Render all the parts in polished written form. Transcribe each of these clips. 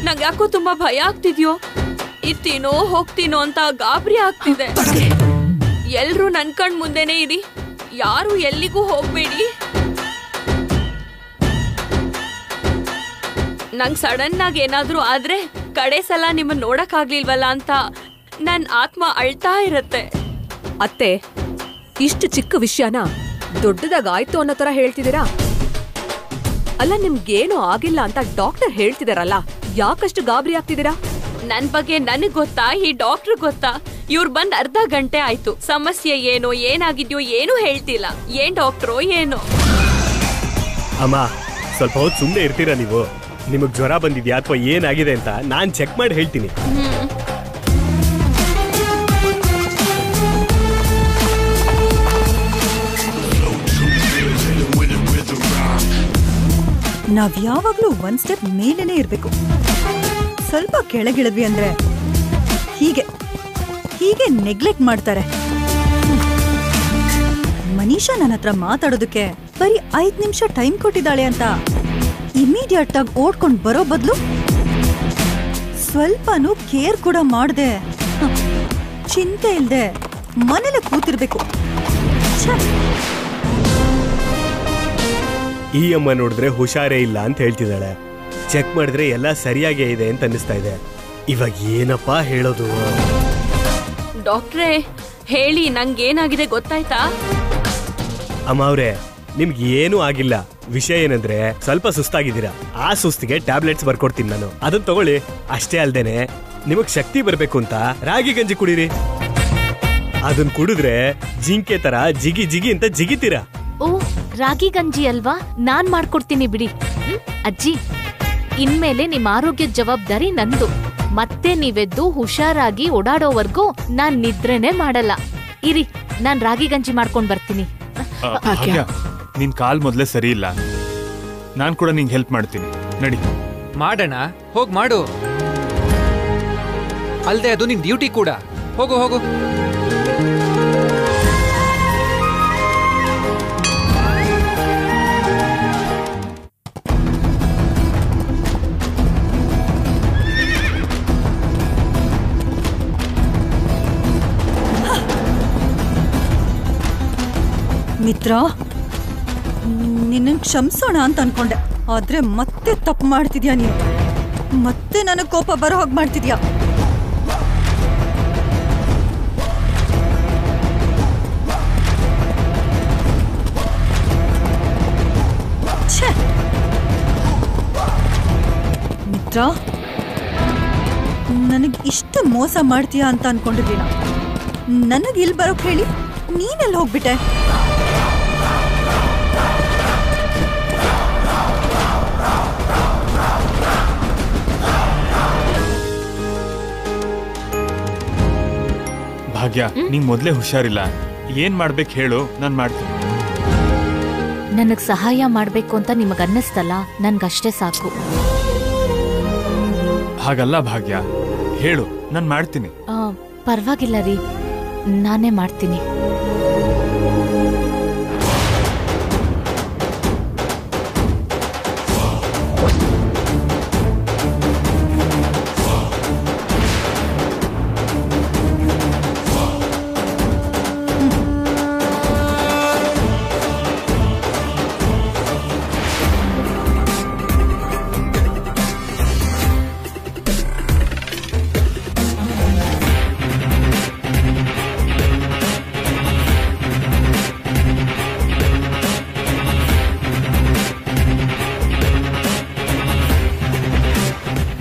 ನಂಗೆ ಯಾಕೋ ತುಂಬಾ ಭಯ ಆಗ್ತಿದ್ಯೋ. ಇರ್ತೀನೋ ಹೋಗ್ತೀನೋ ಅಂತ ಗಾಬರಿ ಆಗ್ತಿದೆ. ಎಲ್ರೂ ನನ್ ಕಣ್ ಮುಂದೆನೆ ಇರಿ, ಯಾರು ಎಲ್ಲಿಗೂ ಹೋಗ್ಬೇಡಿ. ನಂಗ್ ಸಡನ್ ಆಗಿ ಏನಾದ್ರೂ ಆದ್ರೆ ಕಡೆ ಸಲ ನಿಮ್ಮನ್ನ ನೋಡಕ್ ಆಗ್ಲಿಲ್ವಲ್ಲ ಅಂತ ನನ್ ಆತ್ಮ ಅಳ್ತಾ ಇರತ್ತೆ. ಅತ್ತೆ, ಇಷ್ಟು ಚಿಕ್ಕ ವಿಷಯನ ದೊಡ್ಡದಾಗಾಯ್ತು ಅನ್ನೋ ತರ ಹೇಳ್ತಿದ್ದೀರಾ? ಅಲ್ಲ, ನಿಮ್ಗೇನು ಆಗಿಲ್ಲ ಅಂತ ಡಾಕ್ಟರ್ ಹೇಳ್ತಿದಾರಲ್ಲ, ಯಾಕಷ್ಟು ಗಾಬರಿ ಆಗ್ತಿದ್ದೀರಾ? ನನ್ ಬಗ್ಗೆ ನನಗ್ ಗೊತ್ತಾ, ಈ ಡಾಕ್ಟರ್ ಗೊತ್ತಾ? ಇವ್ರು ಬಂದ್ ಅರ್ಧ ಗಂಟೆ ಆಯ್ತು. ಸಮಸ್ಯೆ ಏನೋ ಏನಾಗಿದ್ಯೋ ಏನೂ ಹೇಳ್ತಿಲ್ಲ. ಏನ್ ಡಾಕ್ಟ್ರೋ ಏನೋ. ಅಮ್ಮ, ಸ್ವಲ್ಪ ಹೊತ್ತು ಸುಮ್ಮನೆ ಇರ್ತೀರಾ ನೀವು? ನಿಮಗ್ ಜ್ವರ ಬಂದಿದ್ಯಾ ಅಥವಾ ಏನಾಗಿದೆ ಅಂತ ನಾನ್ ಚೆಕ್ ಮಾಡಿ ಹೇಳ್ತೀನಿ. ನಾವ್ ಯಾವಾಗ್ಲೂ ಒಂದ್ ಸ್ಟೆಪ್ ಮೇಲೇನೆ ಇರ್ಬೇಕು. ಸ್ವಲ್ಪ ಕೆಳಗಿಳಿದ್ವಿ ಅಂದ್ರೆ ಹೀಗೆ ನೆಗ್ಲೆಕ್ಟ್ ಮಾಡ್ತಾರೆ. ಮನೀಷಾ ನನ್ನ ಹತ್ರ ಮಾತಾಡೋದಕ್ಕೆ ಬರೀ 5 ನಿಮಿಷ ಟೈಮ್ ಕೊಟ್ಟಿದ್ದಾಳೆ ಅಂತ ಇಮಿಡಿಯೇಟ್ ಆಗಿ ಓಡ್ಕೊಂಡ್ ಬರೋ ಬದಲು ಸ್ವಲ್ಪನೂ ಕೇರ್ ಕೂಡ ಮಾಡದೆ, ಚಿಂತೆ ಇಲ್ದೆ ಮನೇಲೆ ಕೂತಿರ್ಬೇಕು. ಈ ಅಮ್ಮ ನೋಡಿದ್ರೆ ಹುಷಾರೇ ಇಲ್ಲ ಅಂತ ಹೇಳ್ತಿದ್ದಾಳೆ. ಚೆಕ್ ಮಾಡಿದ್ರೆ ಎಲ್ಲ ಸರಿಯಾಗೇ ಇದೆ ಅಂತ ಅನ್ನಿಸ್ತಾ ಇದೆ. ಇವಾಗ ಏನಪ್ಪಾ ಹೇಳೋದು? ಡಾಕ್ಟ್ರೇ ಹೇಳಿ, ನಂಗೇನಾಗಿದೆ ಗೊತ್ತಾಯ್ತಾ? ಅಮ್ಮ ಅವ್ರೆ, ನಿಮ್ಗೆ ಏನೂ ಆಗಿಲ್ಲ. ವಿಷಯ ಏನಂದ್ರೆ ಸ್ವಲ್ಪ ಸುಸ್ತಾಗಿದ್ದೀರಾ. ಆ ಸುಸ್ತಿಗೆ ಟ್ಯಾಬ್ಲೆಟ್ಸ್ ಬರ್ಕೊಡ್ತೀನಿ ನಾನು, ಅದನ್ನ ತಗೊಳ್ಳಿ. ಅಷ್ಟೇ ಅಲ್ದೇನೆ ನಿಮಗ್ ಶಕ್ತಿ ಬರ್ಬೇಕು ಅಂತ ರಾಗಿ ಗಂಜಿ ಕುಡೀರಿ. ಅದನ್ನ ಕುಡಿದ್ರೆ ಜಿಂಕೆ ತರ ಜಿಗಿ ಜಿಗಿ ಅಂತ ಜಿಗಿತೀರಾ. ಓ, ರಾಗಿ ಗಂಜಿ ಅಲ್ವಾ? ನಾನ್ ಮಾಡ್ಕೊಡ್ತೀನಿ ಬಿಡಿ. ಅಜ್ಜಿ, ಇನ್ಮೇಲೆ ನಿಮ್ ಆರೋಗ್ಯದ ಜವಾಬ್ದಾರಿ ನಂದು. ಮತ್ತೆ ನೀವೆದ್ದು ಹುಷಾರಾಗಿ ಓಡಾಡೋವರ್ಗೂ ನಾನ್ ನಿದ್ರೆನೆ ಮಾಡಲ್ಲ. ಇರಿ, ನಾನ್ ರಾಗಿ ಗಂಜಿ ಮಾಡ್ಕೊಂಡ್ ಬರ್ತೀನಿ. ನಿನ್ ಕಾಲ್ ಮೊದ್ಲೇ ಸರಿ ಇಲ್ಲ. ನಾನ್ ಕೂಡ ನಿಂಗೆ ಹೆಲ್ಪ್ ಮಾಡ್ತೀನಿ, ನಡಿ. ಮಾಡೋಣ, ಹೋಗ್ ಮಾಡು. ಅಲ್ದೆ ಅದು ನಿನ್ ಡ್ಯೂಟಿ ಕೂಡ. ಹೋಗು ಹೋಗು. ಮಿತ್ರ, ನಿನ್ನ ಕ್ಷಮಿಸೋಣ ಅಂತ ಅನ್ಕೊಂಡೆ, ಆದ್ರೆ ಮತ್ತೆ ತಪ್ಪು ಮಾಡ್ತಿದ್ಯಾ ನೀನು. ಮತ್ತೆ ನನಗೆ ಕೋಪ ಬರೋ ಹಾಗೆ ಮಾಡ್ತಿದ್ಯಾ. ಮಿತ್ರ, ನನಗೆ ಇಷ್ಟು ಮೋಸ ಮಾಡ್ತೀಯಾ ಅಂತ ಅನ್ಕೊಂಡಿದ್ದೀನ. ನನಗೆ ಇಲ್ಲಿ ಬರೋಕ್ ಹೇಳಿ ನೀನೆಲ್ಲ ಹೋಗ್ಬಿಟ್ಟೆ. ಭಾಗ್ಯ, ನಿಂಗ್ ಮೊದ್ಲೇ ಹುಷಾರಿಲ್ಲ. ಏನ್ ಮಾಡ್ಬೇಕು ಹೇಳು, ನಾನ್ ಮಾಡ್ತೀನಿ. ನನಗ್ ಸಹಾಯ ಮಾಡ್ಬೇಕು ಅಂತ ನಿಮಗ್ ಅನ್ನಿಸ್ತಲ್ಲ, ನನ್ಗಷ್ಟೇ ಸಾಕು. ಹಾಗಲ್ಲ ಭಾಗ್ಯ, ಹೇಳು, ನಾನ್ ಮಾಡ್ತೀನಿ. ಪರವಾಗಿಲ್ಲ ರೀ, ನಾನೇ ಮಾಡ್ತೀನಿ.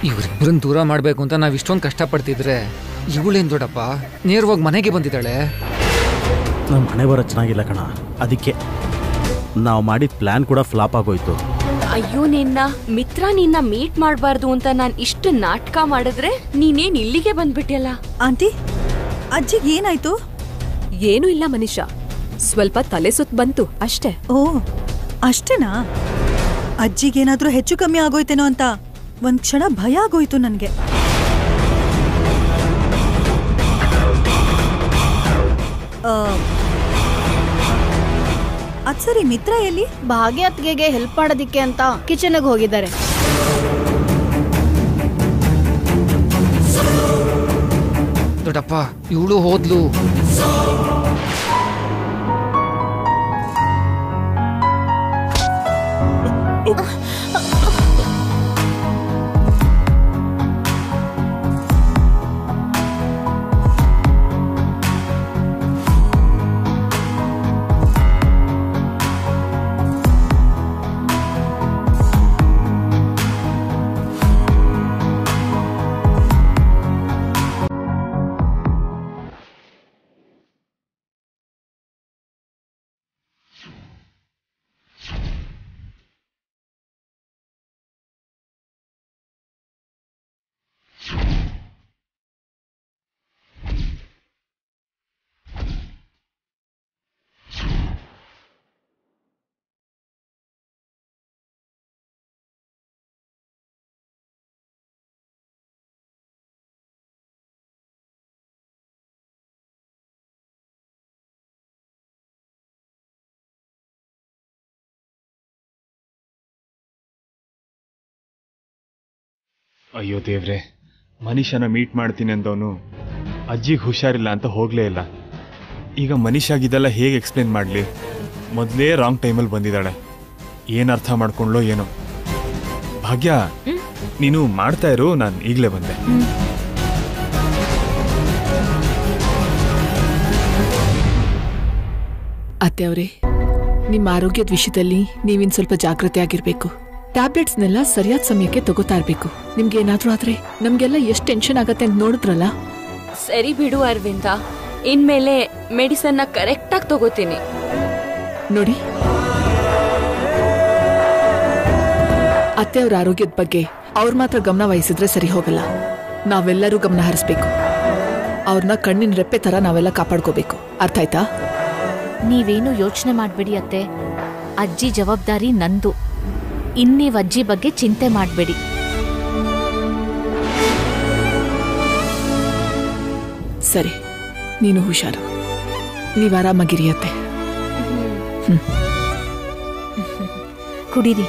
ಇವ್ರಿಬ್ಬರನ್ನ ದೂರ ಮಾಡ್ಬೇಕು ಅಂತ ನಾವ್ ಇಷ್ಟೊಂದು ಕಷ್ಟಪಡ್ತಿದ್ರೆ ಇವಳೇನ್ ದೊಡ್ಡಪ್ಪ ನೇರವಾಗಿ ಮನೆಗೆ ಬಂದಿದ್ದಾಳೆ. ನಮ್ಮ ಮನೆ ಬರೋ ಚೆನ್ನಾಗಿಲ್ಲ ಕಣ, ಅದಕ್ಕೆ ನಾವು ಮಾಡಿದ ಪ್ಲಾನ್ ಕೂಡ ಫ್ಲಾಪ್ ಆಗೋಯ್ತು. ಅಯ್ಯೋ, ನಿನ್ನ ಮೀಟ್ ಮಾಡಬಾರ್ದು ಅಂತ ನಾನ್ ಇಷ್ಟು ನಾಟಕ ಮಾಡಿದ್ರೆ ನೀನೇನ್ ಇಲ್ಲಿಗೆ ಬಂದ್ಬಿಟ್ಟಿಯಲ್ಲ. ಆಂಟಿ, ಅಜ್ಜಿಗೆ ಏನಾಯ್ತು? ಏನೂ ಇಲ್ಲ ಮನೀಷಾ, ಸ್ವಲ್ಪ ತಲೆ ಸುತ್ತ ಬಂತು ಅಷ್ಟೇ. ಓ, ಅಷ್ಟೇನಾ? ಅಜ್ಜಿಗೇನಾದ್ರೂ ಹೆಚ್ಚು ಕಮ್ಮಿ ಆಗೋಯ್ತೇನೋ ಅಂತ ಒಂದ್ ಕ್ಷಣ ಭಯ ಆಗೋಯ್ತು ನನ್ಗೆ. ಅದ್ ಸರಿ, ಮಿತ್ರ ಎಲ್ಲಿ? ಭಾಗ್ಯತ್ಗೆ ಹೆಲ್ಪ್ ಮಾಡೋದಿಕ್ಕೆ ಅಂತ ಕಿಚನ್ಗೆ ಹೋಗಿದ್ದಾರೆ. ದೊಡ್ಡಪ್ಪ, ಇವಳು ಹೋದ್ಲು. ಅಯ್ಯೋ ದೇವ್ರೆ, ಮನುಷ್ಯನ ಮೀಟ್ ಮಾಡ್ತೀನಿ ಅಂದವನು ಅಜ್ಜಿಗೆ ಹುಷಾರಿಲ್ಲ ಅಂತ ಹೋಗ್ಲೇ ಇಲ್ಲ. ಈಗ ಮನುಷ್ಯಾಗಿದ್ದೆಲ್ಲ ಹೇಗೆ ಎಕ್ಸ್ಪ್ಲೇನ್ ಮಾಡಲಿ? ಮೊದಲೇ ರಾಂಗ್ ಟೈಮಲ್ಲಿ ಬಂದಿದ್ದಾಳೆ. ಏನು ಅರ್ಥ ಮಾಡ್ಕೊಂಡ್ಲೋ ಏನೋ. ಭಾಗ್ಯ, ನೀನು ಮಾಡ್ತಾ ಇರು, ನಾನು ಈಗಲೇ ಬಂದೆ. ಅತ್ತೆಯವರೇ, ನಿಮ್ಮ ಆರೋಗ್ಯದ ವಿಷಯದಲ್ಲಿ ನೀವಿನ್ ಸ್ವಲ್ಪ ಜಾಗೃತಿ ಆಗಿರ್ಬೇಕು. ಟ್ಯಾಬ್ಲೆಟ್ಸ್ನೆಲ್ಲ ಸರಿಯಾದ ಸಮಯಕ್ಕೆ ತಗೋತಾ ಇರ್ಬೇಕು. ನಿಮ್ಗೆ ಏನಾದ್ರೂ ಆದ್ರೆ ನಮ್ಗೆಲ್ಲ ಎಷ್ಟು ಟೆನ್ಷನ್ ಆಗತ್ತೆ ಅಂತ ನೋಡಿದ್ರಲ್ಲ. ಸರಿ ಬಿಡು ಅರವಿಂದ, ಇನ್ಮೇಲೆ ಮೆಡಿಸನ್ನ ಕರೆಕ್ಟಾಗಿ ತಗೋತೀನಿ. ನೋಡಿ, ಅತ್ತೆಯವ್ರ ಆರೋಗ್ಯದ ಬಗ್ಗೆ ಅವ್ರು ಮಾತ್ರ ಗಮನ ವಹಿಸಿದ್ರೆ ಸರಿ ಹೋಗಲ್ಲ. ನಾವೆಲ್ಲರೂ ಗಮನ ಹರಿಸ್ಬೇಕು. ಅವ್ರನ್ನ ಕಣ್ಣಿನ ರೆಪ್ಪೆ ತರ ನಾವೆಲ್ಲ ಕಾಪಾಡ್ಕೋಬೇಕು. ಅರ್ಥ ಆಯ್ತಾ? ನೀವೇನು ಯೋಚನೆ ಮಾಡ್ಬೇಡಿ ಅತ್ತೆ, ಅಜ್ಜಿ ಜವಾಬ್ದಾರಿ ನಂದು. ಇನ್ನೀವ್ ಅಜ್ಜಿ ಬಗ್ಗೆ ಚಿಂತೆ ಮಾಡ್ಬೇಡಿ. ಸರಿ, ನೀನು ಹುಷಾರು. ನೀವ್ ಆರಾಮಾಗಿರಿ ಅತ್ತೆ. ಕುಡೀರಿ.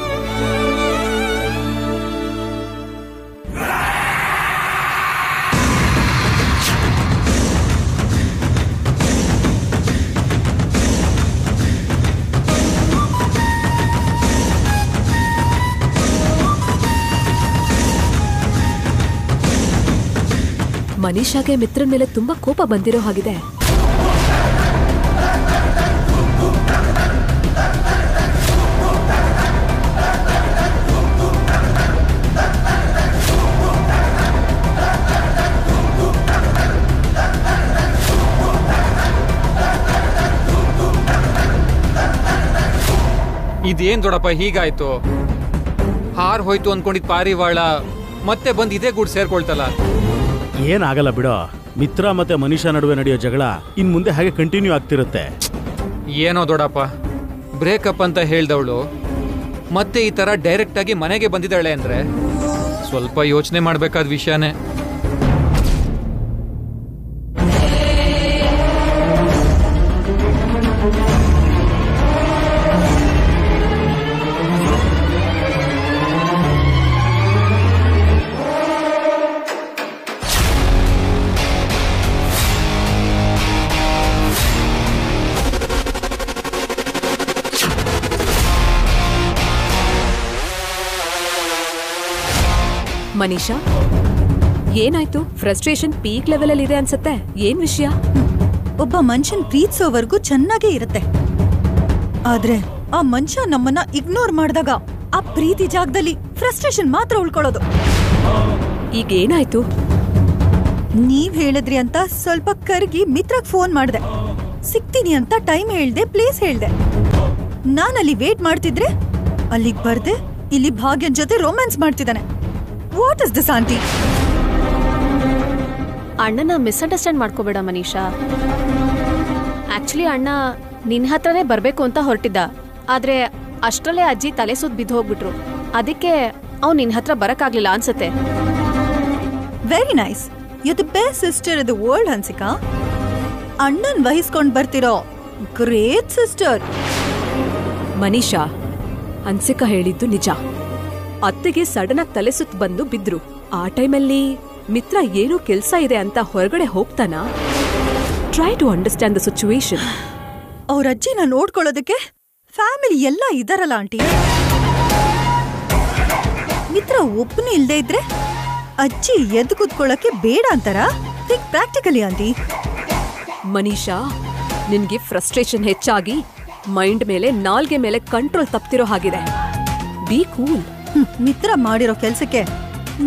ಮನೀಷಾಗೆ ಮಿತ್ರನ ಮೇಲೆ ತುಂಬಾ ಕೋಪ ಬಂದಿರೋ ಹಾಗಿದೆ. ಇದೇನ್ ದೊಡ್ಡಪ್ಪ ಹೀಗಾಯ್ತು? ಹಾರ್ ಹೋಯ್ತು ಅನ್ಕೊಂಡಿದ್ ಪಾರಿವಾಳ ಮತ್ತೆ ಬಂದ್ ಇದೇ ಗೂಡ್ ಸೇರ್ಕೊಳ್ತಲ್ಲ. ಏನಾಗಲ್ಲ ಬಿಡೋ. ಮಿತ್ರ ಮತ್ತೆ ಮನುಷ್ಯ ನಡುವೆ ನಡೆಯೋ ಜಗಳ ಇನ್ ಮುಂದೆ ಹಾಗೆ ಕಂಟಿನ್ಯೂ ಆಗ್ತಿರುತ್ತೆ. ಏನೋ ದೊಡ್ಡಪ್ಪ, ಬ್ರೇಕಪ್ ಅಂತ ಹೇಳ್ದವಳು ಮತ್ತೆ ಈ ತರ ಡೈರೆಕ್ಟ್ ಆಗಿ ಮನೆಗೆ ಬಂದಿದ್ದಾಳೆ ಅಂದ್ರೆ ಸ್ವಲ್ಪ ಯೋಚನೆ ಮಾಡ್ಬೇಕಾದ ವಿಷಯನೇ. ಮನೀಷಾ, ಏನಾಯ್ತು? ಫ್ರಸ್ಟ್ರೇಷನ್ ಪೀಕ್ ಲೆವೆಲ್ ಅಲ್ಲಿ ಇದೆ ಅನ್ಸತ್ತೆ. ಏನ್ ವಿಷಯ? ಒಬ್ಬ ಮನುಷ್ಯನ್ ಪ್ರೀತಿಸೋವರೆಗೂ ಚೆನ್ನಾಗೇ ಇರುತ್ತೆ, ಆದ್ರೆ ಆ ಮನುಷ್ಯ ನಮ್ಮನ್ನ ಇಗ್ನೋರ್ ಮಾಡಿದಾಗ ಆ ಪ್ರೀತಿ ಜಾಗದಲ್ಲಿ ಫ್ರಸ್ಟ್ರೇಷನ್ ಮಾತ್ರ ಉಳ್ಕೊಳ್ಳೋದು. ಈಗ ಏನಾಯ್ತು? ನೀವ್ ಹೇಳಿದ್ರಿ ಅಂತ ಸ್ವಲ್ಪ ಕರ್ಗಿ ಮಿತ್ರಗ್ ಫೋನ್ ಮಾಡ್ದೆ. ಸಿಗ್ತೀನಿ ಅಂತ ಟೈಮ್ ಹೇಳ್ದೆ, ಪ್ಲೇಸ್ ಹೇಳ್ದೆ. ನಾನಲ್ಲಿ ವೇಟ್ ಮಾಡ್ತಿದ್ರೆ ಅಲ್ಲಿಗ್ ಬರ್ದೆ ಇಲ್ಲಿ ಭಾಗ್ಯನ್ ಜೊತೆ ರೊಮ್ಯಾನ್ಸ್ ಮಾಡ್ತಿದ್ದಾನೆ. What is this aunty? ಅಣ್ಣನ ಮಿಸ್ಅಂಡರ್ಸ್ಟ್ಯಾಂಡ್ ಮಾಡ್ಕೋಬೇಡ ಮನೀಷಾ. ಆಕ್ಚುಲಿ ಅಣ್ಣ ನಿನ್ ಹತ್ರನೇ ಬರ್ಬೇಕು ಅಂತ ಹೊರಟಿದ್ದ, ಆದ್ರೆ ಅಷ್ಟ್ರಲ್ಲೇ ಅಜ್ಜಿ ತಲೆ ಸುತ್ತ ಬಿದ್ದು ಹೋಗ್ಬಿಟ್ರು. ಅದಕ್ಕೆ ಅವ್ನು ನಿನ್ ಹತ್ರ ಬರಕ್ಕಾಗ್ಲಿಲ್ಲ ಅನ್ಸತ್ತೆ. Very nice, you the best sister in the world Hansika. ಅಣ್ಣನ್ ವಹಿಸ್ಕೊಂಡ್ ಬರ್ತಿರೋ ಗ್ರೇಟ್ ಸಿಸ್ಟರ್. ಮನೀಷಾ, ಹನ್ಸಿಕಾ ಹೇಳಿದ್ದು ನಿಜ. ಅತ್ತೆಗೆ ಸಡನ್ ಆಗಿ ತಲೆ ಸುತ್ತ ಬಂದು ಬಿದ್ರು. ಆ ಟೈಮಲ್ಲಿ ಮಿತ್ರ ಏನೋ ಕೆಲ್ಸ ಇದೆ ಅಂತ ಹೊರಗಡೆ ಹೋಗ್ತಾನಾ? Try to understand the situation. ಅವ್ರ ಅಜ್ಜಿನ ನೋಡ್ಕೊಳ್ಳೋದಕ್ಕೆ ಫ್ಯಾಮಿಲಿ ಎಲ್ಲ ಇದಾರಲ್ಲ ಆಂಟಿ. ಮಿತ್ರ ಒಬ್ಬನು ಇಲ್ದೇ ಇದ್ರೆ ಅಜ್ಜಿ ಎದ್ದು ಕೂತ್ಕೊಳ್ಳಕ್ಕೆ ಬೇಡ ಅಂತಾರ? Think practically aunty. ಮನೀಷಾ, ನಿನ್ಗೆ ಫ್ರಸ್ಟ್ರೇಷನ್ ಹೆಚ್ಚಾಗಿ ಮೈಂಡ್ ಮೇಲೆ ನಾಲ್ಗೆ ಮೇಲೆ ಕಂಟ್ರೋಲ್ ತಪ್ತಿರೋ ಹಾಗಿದೆ. B cool. ಮಿತ್ರ ಮಾಡಿರೋ ಕೆಲ್ಸಕ್ಕೆ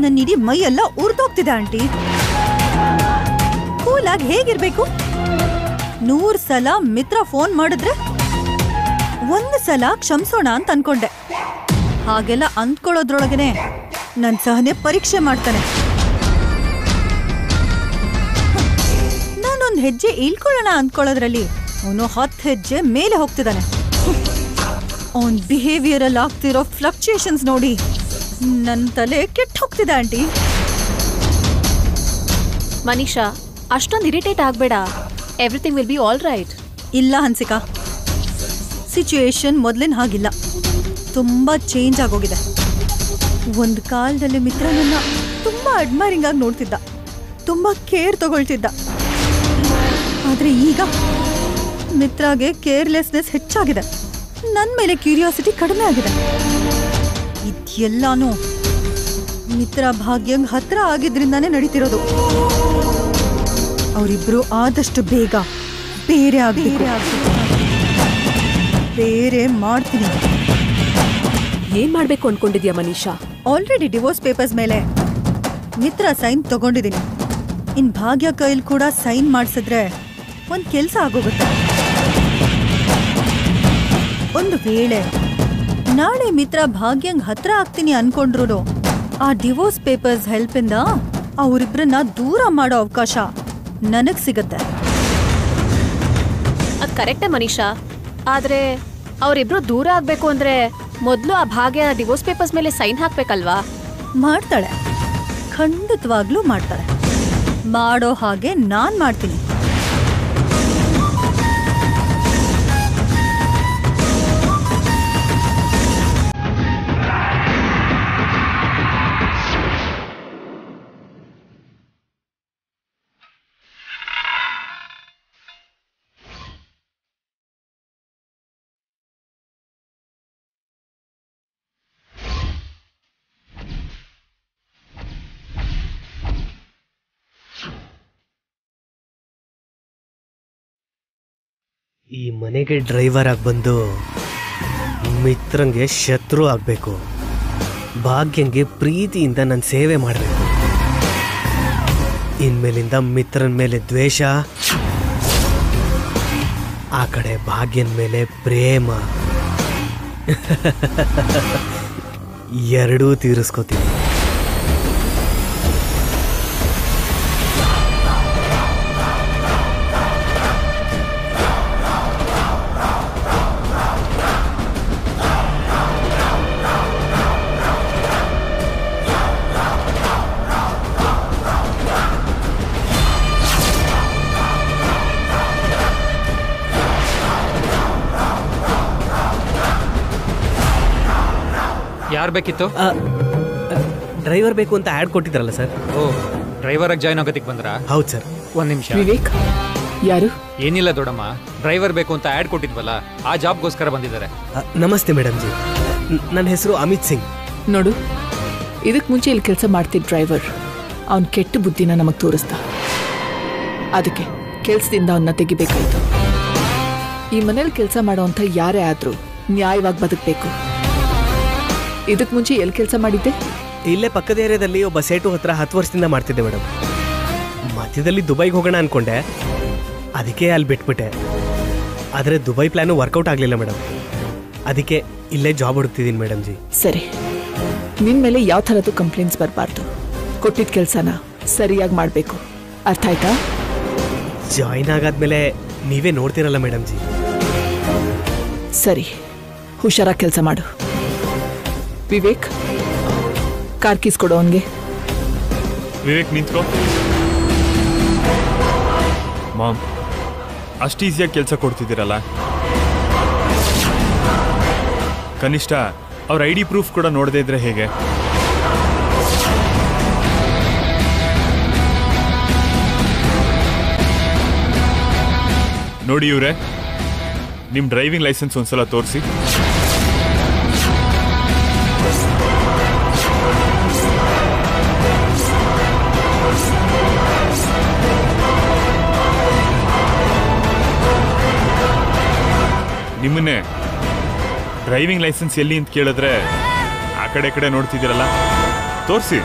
ನನ್ನ ಇಡೀ ಮೈ ಎಲ್ಲ ಉರ್ದೋಗ್ತಿದೆ ಆಂಟಿ. ಕೂಲ್ ಆಗಿ ಹೇಗಿರ್ಬೇಕು? 100 ಸಲ ಮಿತ್ರ ಫೋನ್ ಮಾಡಿದ್ರೆ 1 ಸಲ ಕ್ಷಮಿಸೋಣ ಅಂತ ಅನ್ಕೊಂಡೆ. ಹಾಗೆಲ್ಲ ಅಂದ್ಕೊಳ್ಳೋದ್ರೊಳಗನೆ ನನ್ ಸಹನೆ ಪರೀಕ್ಷೆ ಮಾಡ್ತಾನೆ. ನಾನೊಂದ್ ಹೆಜ್ಜೆ ಇಳ್ಕೊಳ್ಳೋಣ ಅಂದ್ಕೊಳ್ಳೋದ್ರಲ್ಲಿ ಅವನು 10 ಹೆಜ್ಜೆ ಮೇಲೆ ಹೋಗ್ತಿದ್ದಾನೆ. ಅವನ್ ಬಿಹೇವಿಯರ್ ಅಲ್ಲಿ ಆಗ್ತಿರೋ ಫ್ಲಕ್ಚುಯೇಷನ್ಸ್ ನೋಡಿ ನನ್ ತಲೆ ಕೆಟ್ಟ ಹೋಗ್ತಿದೆ ಆಂಟಿ. ಮನೀಷಾ, ಅಷ್ಟೊಂದು ಇರಿಟೇಟ್ ಆಗ್ಬೇಡ. Everything will be all right. ಇಲ್ಲ ಹನ್ಸಿಕಾ, ಸಿಚುಯೇಷನ್ ಮೊದ್ಲಿನ ಹಾಗಿಲ್ಲ, ತುಂಬಾ ಚೇಂಜ್ ಆಗೋಗಿದೆ. ಒಂದ್ ಕಾಲದಲ್ಲಿ ಮಿತ್ರ ನನ್ನ ತುಂಬಾ ಅಡ್ಮೈರಿಂಗ್ ಆಗಿ ನೋಡ್ತಿದ್ದ, ತುಂಬಾ ಕೇರ್ ತಗೊಳ್ತಿದ್ದ. ಆದ್ರೆ ಈಗ ಮಿತ್ರಾಗೆ ಕೇರ್ಲೆಸ್ನೆಸ್ ಹೆಚ್ಚಾಗಿದೆ, ನನ್ ಮೇಲೆ ಕ್ಯೂರಿಯಾಸಿಟಿ ಕಡಿಮೆ ಆಗಿದೆ. ಇದೆಲ್ಲಾನು ಮಿತ್ರ ಭಾಗ್ಯಂಗ್ ಹತ್ರ ಆಗಿದ್ರಿಂದಾನೇ ನಡೀತಿರೋದು. ಅವರಿಬ್ರು ಆದಷ್ಟು ಬೇಗ ಬೇರೆ ಬೇರೆ ಮಾಡ್ತೀನಿ. ಏನ್ ಮಾಡ್ಬೇಕು ಅನ್ಕೊಂಡಿದ್ಯಾ ಮನೀಷಾ? ಆಲ್ರೆಡಿ ಡಿವೋರ್ಸ್ ಪೇಪರ್ಸ್ ಮೇಲೆ ಮಿತ್ರ ಸೈನ್ ತಗೊಂಡಿದ್ದೀನಿ. ಇನ್ ಭಾಗ್ಯ ಕೈಲ್ ಕೂಡ ಸೈನ್ ಮಾಡಿಸಿದ್ರೆ ಒಂದ್ ಕೆಲ್ಸ ಆಗೋಗುತ್ತೆ. ಒಂದು ವೇಳೆ ನಾಳೆ ಮಿತ್ರ ಭಾಗ್ಯಂಗ್ ಹತ್ರ ಆಗ್ತೀನಿ ಅನ್ಕೊಂಡ್ರು ಆ ಡಿವೋರ್ಸ್ ಪೇಪರ್ಸ್ ಹೆಲ್ಪ್ ಇಂದ ಅವರಿಬ್ರನ್ನ ದೂರ ಮಾಡೋ ಅವಕಾಶ ನನಗ್ ಸಿಗತ್ತೆ. ಅದ್ ಕರೆಕ್ಟೇ ಮನೀಷಾ. ಆದ್ರೆ ಅವರಿಬ್ರು ದೂರ ಆಗ್ಬೇಕು ಅಂದ್ರೆ ಮೊದ್ಲು ಆ ಭಾಗ್ಯ ಡಿವೋರ್ಸ್ ಪೇಪರ್ಸ್ ಮೇಲೆ ಸೈನ್ ಹಾಕ್ಬೇಕಲ್ವಾ? ಮಾಡ್ತಾಳೆ, ಖಂಡಿತವಾಗ್ಲೂ ಮಾಡ್ತಾಳೆ. ಮಾಡೋ ಹಾಗೆ ನಾನ್ ಮಾಡ್ತೀನಿ. ಈ ಮನೆಗೆ ಡ್ರೈವರ್ ಆಗಿ ಬಂದು ಮಿತ್ರಂಗೆ ಶತ್ರು ಆಗಬೇಕು, ಭಾಗ್ಯಂಗೆ ಪ್ರೀತಿಯಿಂದ ನಾನು ಸೇವೆ ಮಾಡಬೇಕು. ಇನ್ಮೇಲಿಂದ ಮಿತ್ರನ ಮೇಲೆ ದ್ವೇಷ, ಆ ಕಡೆ ಭಾಗ್ಯನ ಮೇಲೆ ಪ್ರೇಮ ಎರಡೂ ತೀರಿಸ್ಕೋತೀನಿ. ಯಾರು ಬೇಕಿತ್ತು? ಡ್ರೈವರ್ ಬೇಕು ಅಂತ ಆ್ಯಡ್ ಕೊಟ್ಟಿದ್ರಲ್ಲ ಸರ್. ಓ, ಡ್ರೈವರ್ ಆಗಿ ಜಾಯ್ನ್ ಆಗೋದಕ್ಕೆ ಬಂದ್ರಾ? ಹೌದು ಸರ್. ಒಂದ್ ನಿಮಿಷ. ವಿವೇಕ್, ಯಾರು? ಏನಿಲ್ಲ ದೊಡ್ಡಮ್ಮ, ಡ್ರೈವರ್ ಬೇಕು ಅಂತ ಆ್ಯಡ್ ಕೊಟ್ಟಿದ್ವಲ್ಲ, ಆ ಜಾಬ್ಗೋಸ್ಕರ ಬಂದಿದ್ದಾರೆ. ನಮಸ್ತೆ ಮೇಡಮ್ ಜಿ, ನನ್ನ ಹೆಸರು ಅಮಿತ್ ಸಿಂಗ್. ನೋಡು, ಇದಕ್ ಮುಂಚೆ ಇಲ್ಲಿ ಕೆಲಸ ಮಾಡ್ತಿದ್ದ ಡ್ರೈವರ್ ಅವನ್ ಕೆಟ್ಟ ಬುದ್ಧಿನ ನಮಗ್ ತೋರಿಸ್ದ. ಅದಕ್ಕೆ ಕೆಲ್ಸದಿಂದ ಅವನ್ನ ತೆಗಿಬೇಕಾಯ್ತು. ಈ ಮನೇಲಿ ಕೆಲಸ ಮಾಡೋವಂಥ ಯಾರೇ ಆದ್ರೂ ನ್ಯಾಯವಾಗಿ ಬದುಕಬೇಕು. ಇದಕ್ ಮುಂಚೆ ಎಲ್ಲಿ ಕೆಲಸ ಮಾಡಿದ್ದೆ? ಇಲ್ಲೇ ಪಕ್ಕದ ಏರಿಯಾದಲ್ಲಿ ಒಬ್ಬ ಸೇಟು ಹತ್ರ 10 ವರ್ಷದಿಂದ ಮಾಡ್ತಿದ್ದೆ ಮೇಡಮ್. ಮಧ್ಯದಲ್ಲಿ ದುಬೈಗೆ ಹೋಗೋಣ ಅನ್ಕೊಂಡೆ, ಅದಕ್ಕೆ ಅಲ್ಲಿ ಬಿಟ್ಬಿಟ್ಟೆ. ಆದರೆ ದುಬೈ ಪ್ಲಾನು ವರ್ಕೌಟ್ ಆಗಲಿಲ್ಲ ಮೇಡಮ್, ಅದಕ್ಕೆ ಇಲ್ಲೇ ಜಾಬ್ ಹುಡುಕ್ತಿದ್ದೀನಿ ಮೇಡಮ್ ಜಿ. ಸರಿ, ನಿನ್ ಮೇಲೆ ಯಾವ ಥರದ್ದು ಕಂಪ್ಲೇಂಟ್ಸ್ ಬರಬಾರ್ದು. ಕೊಟ್ಟಿದ್ದ ಕೆಲಸನ ಸರಿಯಾಗಿ ಮಾಡಬೇಕು, ಅರ್ಥ ಆಯ್ತಾ? ಜಾಯಿನ್ ಆಗಾದ್ಮೇಲೆ ನೀವೇ ನೋಡ್ತಿರಲ್ಲ ಮೇಡಮ್ ಜಿ. ಸರಿ, ಹುಷಾರಾಗಿ ಕೆಲಸ ಮಾಡು. ವಿವೇಕ್, ಕಾರ್ ಕೀಸ್ ಕೊಡು ಅವನ್ಗೆ. ವಿವೇಕ್ ನಿಂತ್ಕೋ. ಮಾಮ್, ಅಷ್ಟು ಈಸಿಯಾಗಿ ಕೆಲಸ ಕೊಡ್ತಿದ್ದೀರಲ್ಲ, ಕನಿಷ್ಠ ಅವ್ರ ID ಪ್ರೂಫ್ ಕೂಡ ನೋಡದೇ ಇದ್ರೆ ಹೇಗೆ? ನೋಡಿ ಇವ್ರೆ, ನಿಮ್ಮ ಡ್ರೈವಿಂಗ್ ಲೈಸೆನ್ಸ್ ಒಂದ್ಸಲ ತೋರಿಸಿ. ನಿಮ್ಮನ್ನೇ ಡ್ರೈವಿಂಗ್ ಲೈಸೆನ್ಸ್ ಎಲ್ಲಿ ಅಂತ ಕೇಳಿದ್ರೆ ಆ ಕಡೆ ನೋಡ್ತಿದ್ದೀರಲ್ಲ, ತೋರಿಸಿ.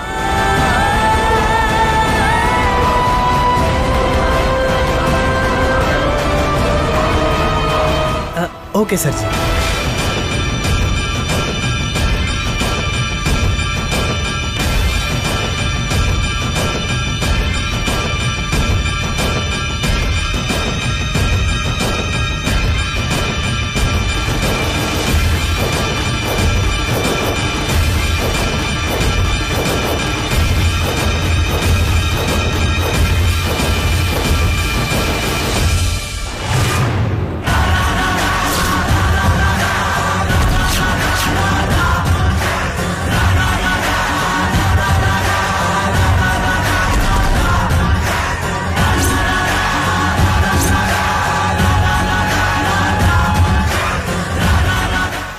Okay sir ji.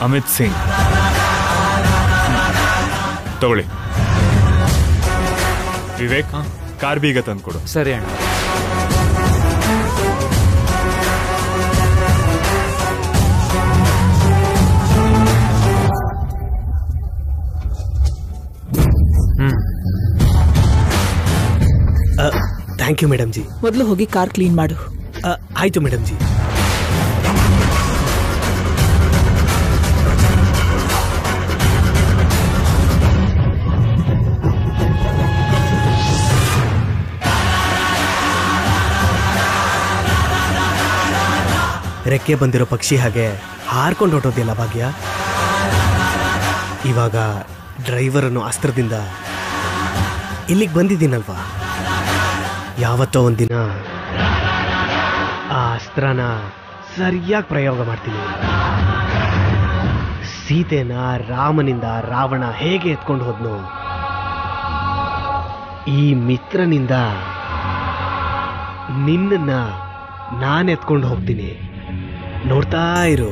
ಅಮಿತ್ ಸಿಂಗ್ ತಗೊಳ್ಳಿ. ವಿವೇಕ್, ಕಾರ್ ಬೀಗ ತಂದ್ಕೊಡು. ಸರಿ ಅಣ್ಣ. Thank you madam ji. ಮೊದಲು ಹೋಗಿ ಕಾರ್ ಕ್ಲೀನ್ ಮಾಡು. ಆಯ್ತು ಮೇಡಮ್ ಜಿ. ರೆಕ್ಕೆ ಬಂದಿರೋ ಪಕ್ಷಿ ಹಾಗೆ ಹಾರ್ಕೊಂಡು ಹೊಟ್ಟೋದಿಲ್ಲ ಭಾಗ್ಯ. ಇವಾಗ ಡ್ರೈವರ್ ಅನ್ನೋ ಅಸ್ತ್ರದಿಂದ ಇಲ್ಲಿಗೆ ಬಂದಿದ್ದೀನಲ್ವಾ, ಯಾವತ್ತೋ ಒಂದಿನ ಆ ಅಸ್ತ್ರನ ಸರಿಯಾಗಿ ಪ್ರಯೋಗ ಮಾಡ್ತೀನಿ. ಸೀತೆನ ರಾಮನಿಂದ ರಾವಣ ಹೇಗೆ ಎತ್ಕೊಂಡು ಹೋದ್ನೋ, ಈ ಮಿತ್ರನಿಂದ ನಿನ್ನನ್ನ ನಾನು ಎತ್ಕೊಂಡು ಹೋಗ್ತೀನಿ. ನೋಡ್ತಾ ಇರು.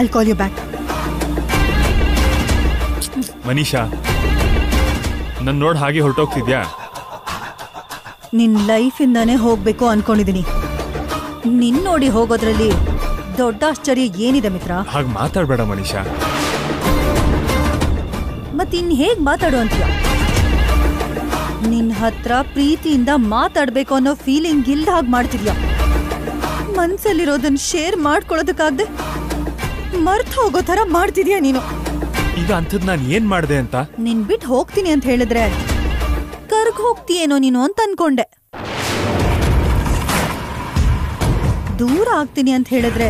I'll call you back. Manisha, ನನ್ನ ನೋಡ್ ಹಾಗೆ ಹೊರಟೋಗ್ತಿದ್ಯಾ? ನಿನ್ ಲೈಫಿಂದಾನೇ ಹೋಗ್ಬೇಕು ಅನ್ಕೊಂಡಿದೀನಿ. ನಿನ್ ನೋಡಿ ಹೋಗೋದ್ರಲ್ಲಿ ದೊಡ್ಡ ಆಶ್ಚರ್ಯ ಏನಿದೆ ಮಿತ್ರ? ಹಾಗೆ ಮಾತಾಡ್ಬೇಡ ಮನೀಷಾ. ಮತ್ತಿನ್ ಹೇಗ್ ಮಾತಾಡು ಅಂತೀಯ? ನಿನ್ ಹತ್ರ ಪ್ರೀತಿಯಿಂದ ಮಾತಾಡ್ಬೇಕು ಅನ್ನೋ ಫೀಲಿಂಗ್ ಇಲ್ದ ಹಾಗೆ ಮಾಡ್ತಿದ್ಯಾ? ಮನ್ಸಲ್ಲಿರೋದನ್ನ ಶೇರ್ ಮಾಡ್ಕೊಳ್ಳೋದಕ್ಕಾಗ್ದೆ ಮರ್ತ್ ಹೋಗೋ ತರ ಮಾಡ್ತಿದ್ಯಾ ನೀನು. ಈಗ ಅಂಥದ್ ನಾನು ಏನ್ ಮಾಡ್ದೆ ಅಂತ? ನಿನ್ ಬಿಟ್ಟು ಹೋಗ್ತೀನಿ ಅಂತ ಹೇಳಿದ್ರೆ ಕರ್ಗ್ ಹೋಗ್ತೀಯೇನೋ ನೀನು ಅಂತ ಅನ್ಕೊಂಡೆ. ದೂರ ಆಗ್ತೀನಿ ಅಂತ ಹೇಳಿದ್ರೆ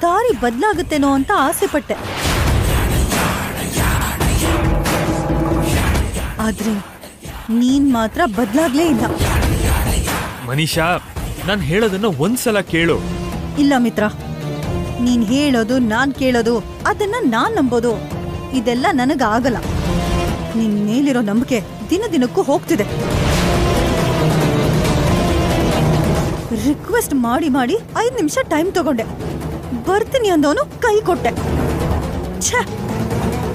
ದಾರಿ ಬದಲಾಗುತ್ತೇನೋ ಅಂತ ಆಸೆ ಪಟ್ಟೆ. ಆದ್ರೆ ನೀನ್ ಮಾತ್ರ ಬದಲಾಗ್ಲೇ ಇಲ್ಲ. ಮನೀಷಾ, ನಾನು ಹೇಳೋದನ್ನ ಒಂದ್ಸಲ ಕೇಳು. ಇಲ್ಲ ಮಿತ್ರ, ನೀನ್ ಹೇಳೋದು ನಾನ್ ಕೇಳೋದು ಅದನ್ನ ನಾನ್ ನಂಬೋದು ಇದೆಲ್ಲ ನನಗಾಗಲ್ಲ. ನಿನ್ ಮೇಲಿರೋ ನಂಬಿಕೆ ದಿನ ದಿನಕ್ಕೂ ಹೋಗ್ತಿದೆ. ರಿಕ್ವೆಸ್ಟ್ ಮಾಡಿ ಮಾಡಿ 5 ನಿಮಿಷ ಟೈಮ್ ತಗೊಂಡೆ. ಬರ್ತೀನಿ ಅಂದವನು ಕೈ ಕೊಟ್ಟೆ. ಛೇ,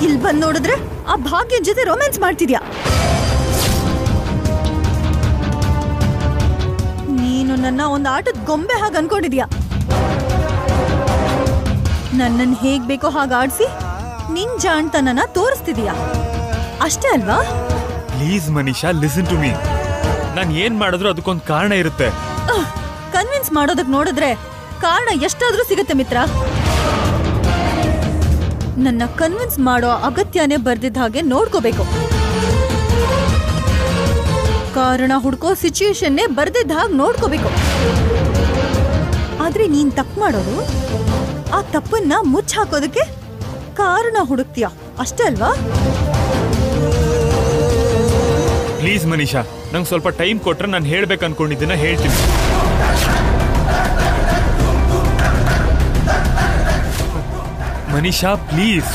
ಇಲ್ ಬಂದ್ ನೋಡಿದ್ರೆ ಆ ಭಾಗ್ಯನ್ ಜೊತೆ ರೊಮ್ಯಾನ್ಸ್ ಮಾಡ್ತಿದ್ಯಾ. ನೀನು ನನ್ನ ಒಂದು ಆಟದ ಗೊಂಬೆ ಹಾಗೆ ಅನ್ಕೊಂಡಿದ್ಯಾ. ನನ್ನನ್ನು ಹೇಗ್ ಬೇಕೋ ಹಾಗೆ ಆಡ್ಸಿ ನಿನ್ ಜಾಣ್ತನನ ತೋರಿಸ್ತಿದೀಯಾ ಅಷ್ಟೇ ಅಲ್ವಾ? Please Manisha, listen to me. ನಾನು ಏನ್ ಮಾಡಿದ್ರು ಅದಕ್ಕೊಂದು ಕಾರಣ ಇರುತ್ತೆ. ಕನ್ವಿನ್ಸ್ ಮಾಡೋದಕ್ ನೋಡಿದ್ರೆ ಕಾರಣ ಎಷ್ಟಾದ್ರೂ ಸಿಗುತ್ತೆ ಮಿತ್ರ. ನನ್ನ ಕನ್ವಿನ್ಸ್ ಮಾಡೋ ಅಗತ್ಯನೇ ಬರ್ದಿದ್ದ ಹಾಗೆ ನೋಡ್ಕೋಬೇಕು. ಕಾರಣ ಹುಡ್ಕೋ ಸಿಚುಯೇಷನ್ನೇ ಬರ್ದಿದ್ದ ಹಾಗೆ ನೋಡ್ಕೋಬೇಕು. ಆದ್ರೆ ನೀನ್ ತಪ್ಪು ಮಾಡೋದು ಆ ತಪ್ಪನ್ನ ಮುಚ್ಚ ಹಾಕೋದಕ್ಕೆ ಕಾರಣ ಹುಡುಕ್ತೀಯ ಅಷ್ಟೇ ಅಲ್ವಾ? ಪ್ಲೀಸ್ ಮನೀಷಾ, ನಂಗೆ ಸ್ವಲ್ಪ ಟೈಮ್ ಕೊಟ್ರೆ ನಾನು ಹೇಳ್ಬೇಕು ಅನ್ಕೊಂಡಿದ್ದನ್ನ ಹೇಳ್ತೀನಿ. ಮನೀಷಾ ಪ್ಲೀಸ್.